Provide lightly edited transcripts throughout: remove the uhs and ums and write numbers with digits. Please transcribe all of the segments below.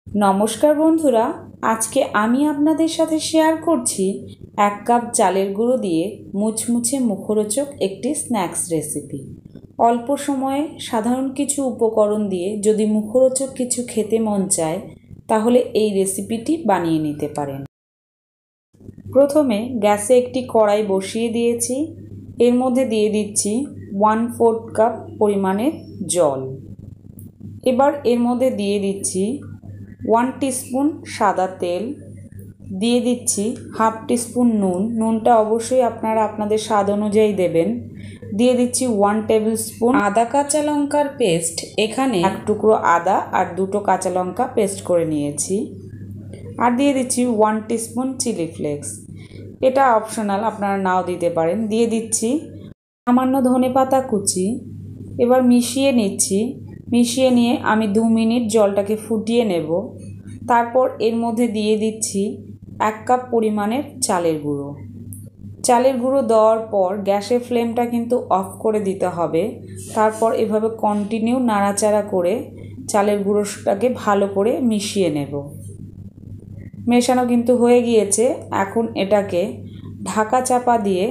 नमस्कार बंधुरा आज के आमी आपनादेर साथे शेयर करछि 1 कप चालेर गुड़ो दिए मुचमुचे मुखरोचक एकटी स्नैक्स रेसिपि। अल्प समये साधारण किछु उपकरण दिए यदि मुखरोचक किछु खेते मन चाय ताहले एई रेसिपिटी बानिये निते पारेन। प्रथमे गैसे एकटी कड़ाई बसिए दिएछि, एर मध्ये दिए दिচ্ছি 1/4 कप परिमाणेर जल। एबार एर मध्ये दिए दिচ্ছি 1 टीस्पून सादा तेल, दिए दिচ্ছি हाफ टीस्पून नुन, नुनटा अवश्यई आपनारा आपनादेर स्वाद अनुयायी देবেন। दिए दिচ্ছি 1 टेबिल स्पून आदा काँचा लंकार पेस्ट, एखाने 1 टुकरो आदा और 2টো काँचा लंका पेस्ट करे निয়েছি। और दिए दिচ্ছি 1 टीस्पून चिली फ्लेक्स, এটা অপশনাল, আপনারা নাও দিতে পারেন। দিয়ে দিচ্ছি সামান্য ধনেপাতা কুচি। এবার মিশিয়ে নিচ্ছি, মিশিয়ে নিয়ে আমি 2 মিনিট জলটাকে ফুটিয়ে নেব। তারপর এর মধ্যে দিয়ে দিচ্ছি 1 কাপ পরিমাণের চালের গুঁড়ো। চালের গুঁড়ো দেওয়ার পর গ্যাসের ফ্লেমটা কিন্তু অফ করে দিতে হবে। তারপর এভাবে কন্টিনিউ নাড়াচাড়া করে চালের গুঁড়োটাকে ভালো করে মিশিয়ে নেব। মেশানো কিন্তু হয়ে গিয়েছে। এখন এটাকে ঢাকা চাপা দিয়ে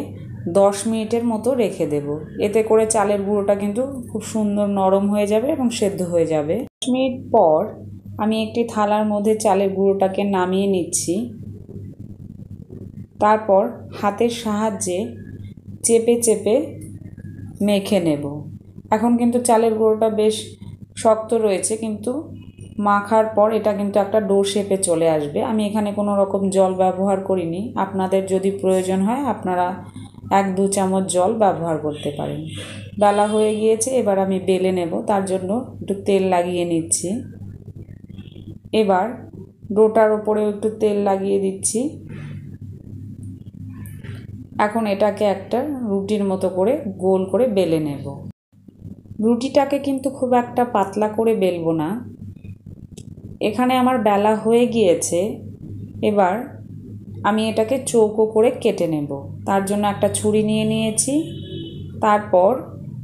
10 মিনিটের মতো রেখে দেব। এতে করে চালের গুঁড়োটা কিন্তু খুব সুন্দর নরম হয়ে যাবে এবং সেদ্ধ হয়ে যাবে। 10 মিনিট পর আমি একটি থালার মধ্যে চালের গুঁড়োটাকে নামিয়ে নিচ্ছি। তারপর হাতের সাহায্যে চেপে চেপে মেখে নেব। এখন কিন্তু চালের গুঁড়োটা বেশ শক্ত রয়েছে, কিন্তু মাখার পর এটা কিন্তু একটা ডো শেপে চলে আসবে। আমি এখানে কোনো রকম জল ব্যবহার করিনি, আপনাদের যদি প্রয়োজন হয় আপনারা 1-2 চামচ জল ব্যবহার করতে পারেন। বেলা হয়ে গিয়েছে, এবার আমি বেলে নেব। তার জন্য একটু তেল লাগিয়ে নিচ্ছি। এবার ডোটার উপরেও একটু তেল লাগিয়ে দিচ্ছি। এখন এটাকে একটা রুটির মতো করে গোল করে বেলে নেব। রুটিটাকে কিন্তু খুব একটা পাতলা করে বেলবো না। এখানে আমার বেলা হয়ে গিয়েছে। এবার আমি এটাকে চৌকো করে কেটে নেব। তার জন্য একটা ছুরি নিয়ে নিয়েছি। তারপর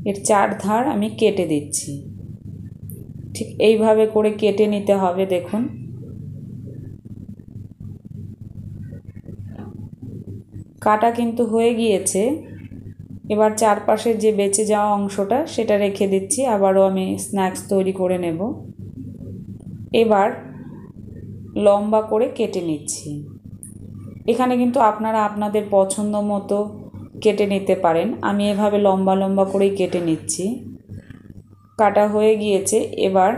এর 4 ধার আমি কেটে দিচ্ছি। ঠিক এইভাবে করে কেটে নিতে হবে। দেখুন, কাটা কিন্তু হয়ে গিয়েছে। এবার চারপাশে যে বেঁচে যাওয়া অংশটা সেটা রেখে দিচ্ছি। আবারও আমি স্ন্যাক্স তৈরি করে নেব। এবার লম্বা করে কেটে নিচ্ছি। এখানে কিন্তু আপনারা আপনাদের পছন্দ মতো কেটে নিতে পারেন। আমি এভাবে লম্বা লম্বা করেই কেটে নিচ্ছি। কাটা হয়ে গিয়েছে। এবার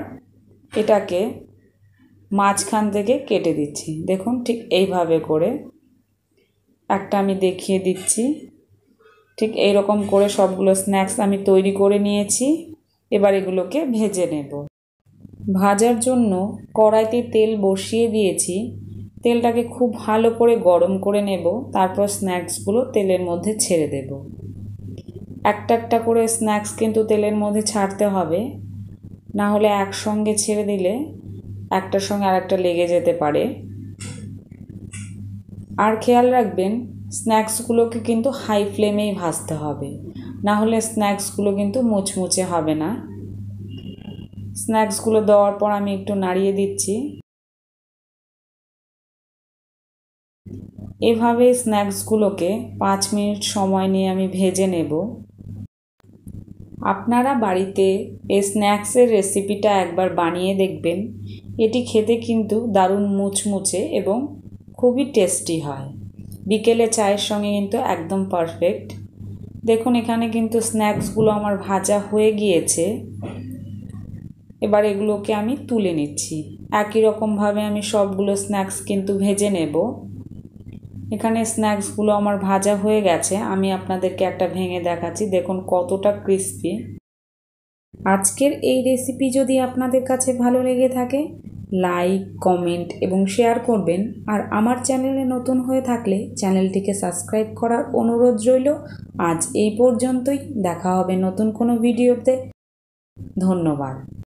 এটাকে মাঝখান থেকে কেটে দিচ্ছি। দেখুন, ঠিক এইভাবে করে একটা আমি দেখিয়ে দিচ্ছি। ঠিক এই রকম করে সবগুলো স্ন্যাক্স আমি তৈরি করে নিয়েছি। এবার এগুলোকে ভেজে নেব। ভাজার জন্য কড়াইতে তেল বসিয়ে দিয়েছি। তেলটাকে খুব ভালো করে গরম করে নেব। তারপর স্ন্যাক্সগুলো তেলের মধ্যে ছেড়ে দেব। একটা একটা করে স্ন্যাক্স কিন্তু তেলের মধ্যে ছাড়তে হবে, না হলে একসঙ্গে ছেড়ে দিলে একটার সঙ্গে আরেকটা লেগে যেতে পারে। আর খেয়াল রাখবেন, স্ন্যাক্সগুলোকে কিন্তু হাই ফ্লেমেই ভাজতে হবে, না হলে স্ন্যাক্সগুলো কিন্তু মুচমুচে হবে না। স্ন্যাক্সগুলো দেওয়ার পর আমি একটু নাড়িয়ে দিচ্ছি। এভাবে স্ন্যাক্সগুলোকে 5 মিনিট সময় নিয়ে আমি ভেজে নেব। আপনারা বাড়িতে এই স্ন্যাক্সের রেসিপিটা একবার বানিয়ে দেখবেন। এটি খেতে কিন্তু দারুণ মুচমুচে এবং খুবই টেস্টি হয়। বিকেলে চায়ের সঙ্গে কিন্তু একদম পারফেক্ট। দেখুন, এখানে কিন্তু স্ন্যাক্সগুলো আমার ভাজা হয়ে গিয়েছে। এবার এগুলোকে আমি তুলে নিচ্ছি। একই রকমভাবে আমি সবগুলো স্ন্যাক্স কিন্তু ভেজে নেব। এখানে স্ন্যাক্সগুলো আমার ভাজা হয়ে গেছে। আমি আপনাদেরকে একটা ভেঙে দেখাচ্ছি। দেখুন কতটা ক্রিস্পি। আজকের এই রেসিপি যদি আপনাদের কাছে ভালো লেগে থাকে, লাইক, কমেন্ট এবং শেয়ার করবেন। আর আমার চ্যানেলে নতুন হয়ে থাকলে চ্যানেলটিকে সাবস্ক্রাইব করার অনুরোধ রইল। আজ এই পর্যন্তই। দেখা হবে নতুন কোনো ভিডিওতে। ধন্যবাদ।